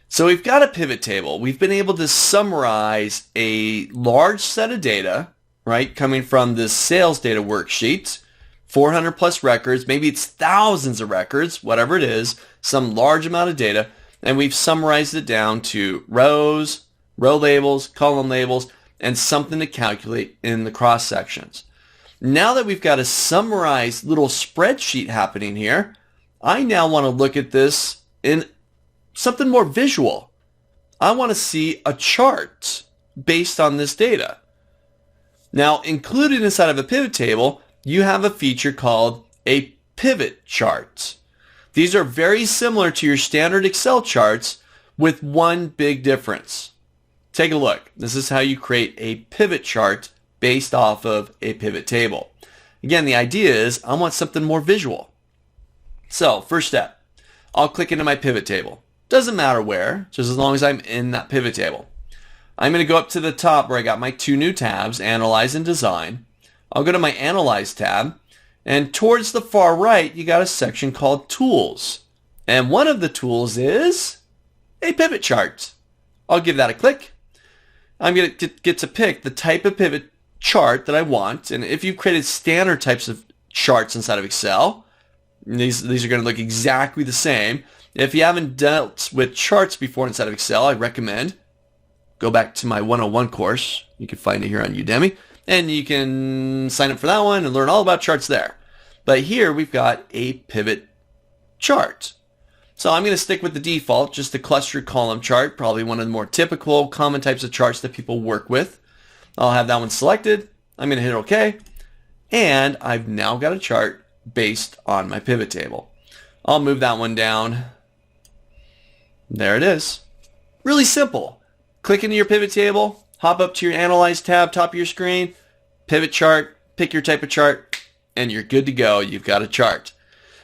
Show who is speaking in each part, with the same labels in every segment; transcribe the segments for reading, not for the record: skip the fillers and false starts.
Speaker 1: So we've got a pivot table. We've been able to summarize a large set of data, right, coming from this sales data worksheet, 400 plus records, maybe it's thousands of records, whatever it is, some large amount of data, and we've summarized it down to rows, row labels, column labels, and something to calculate in the cross sections. Now that we've got a summarized little spreadsheet happening here, I now want to look at this in something more visual. I want to see a chart based on this data. Now, included inside of a pivot table, you have a feature called a pivot chart. These are very similar to your standard Excel charts with one big difference. Take a look. This is how you create a pivot chart based off of a pivot table. Again, the idea is I want something more visual. So, first step, I'll click into my pivot table. Doesn't matter where, just as long as I'm in that pivot table. I'm going to go up to the top where I got my two new tabs, Analyze and Design. I'll go to my Analyze tab, and towards the far right, you got a section called Tools. And one of the tools is a pivot chart. I'll give that a click. I'm going to get to pick the type of pivot chart that I want. And if you've created standard types of charts inside of Excel, these are going to look exactly the same. If you haven't dealt with charts before inside of Excel, I recommend go back to my 101 course. You can find it here on Udemy, and you can sign up for that one and learn all about charts there. But here we've got a pivot chart. So I'm going to stick with the default, just a cluster column chart, probably one of the more typical common types of charts that people work with. I'll have that one selected. I'm going to hit OK, and I've now got a chart based on my pivot table. I'll move that one down. There it is. Really simple. Click into your pivot table, hop up to your Analyze tab, top of your screen, pivot chart, pick your type of chart, and you're good to go. You've got a chart.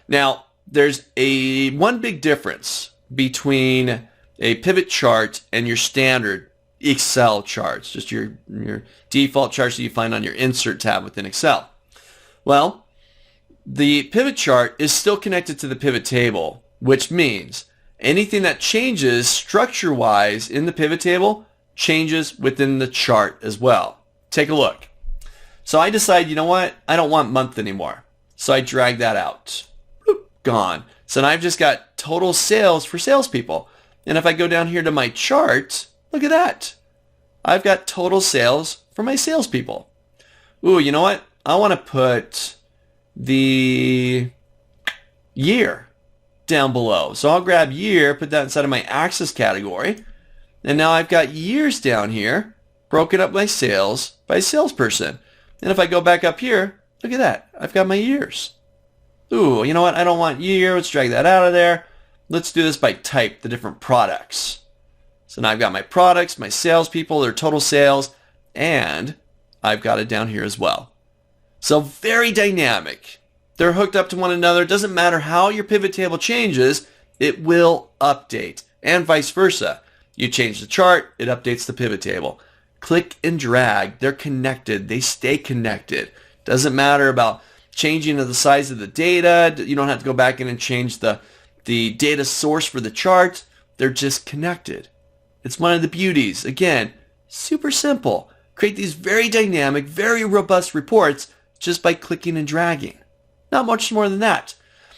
Speaker 1: Now, there's one big difference between a pivot chart and your standard Excel charts, just your default charts that you find on your Insert tab within Excel. Well, the pivot chart is still connected to the pivot table, which means anything that changes structure-wise in the pivot table changes within the chart as well. Take a look. So I decide, you know what? I don't want month anymore. So I drag that out. Boop, gone. So now I've just got total sales for salespeople. And if I go down here to my chart, look at that. I've got total sales for my salespeople. Ooh, you know what? I want to put the year down below. So I'll grab year, put that inside of my axis category. And now I've got years down here, broken up by sales, by salesperson. And if I go back up here, look at that. I've got my years. Ooh, you know what? I don't want year. Let's drag that out of there. Let's do this by type, the different products. So now I've got my products, my salespeople, their total sales, and I've got it down here as well. So very dynamic. They're hooked up to one another. It doesn't matter how your pivot table changes, it will update, and vice versa. You change the chart, it updates the pivot table. Click and drag. They're connected. They stay connected. Doesn't matter about changing the size of the data. You don't have to go back in and change the data source for the chart. They're just connected. It's one of the beauties. Again, super simple. Create these very dynamic, very robust reports just by clicking and dragging. Not much more than that.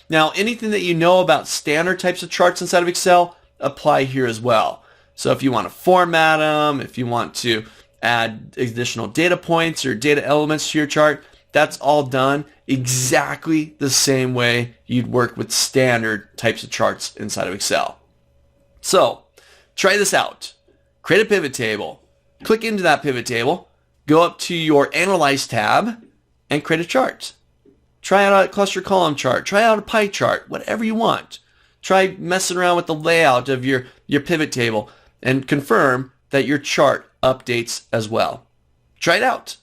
Speaker 1: Now, anything that you know about standard types of charts inside of Excel, apply here as well. So if you want to format them, if you want to add additional data points or data elements to your chart, that's all done exactly the same way you'd work with standard types of charts inside of Excel. So try this out. Create a pivot table. Click into that pivot table. Go up to your Analyze tab and create a chart. Try out a cluster column chart. Try out a pie chart. Whatever you want. Try messing around with the layout of your pivot table and confirm that your chart updates as well. Try it out.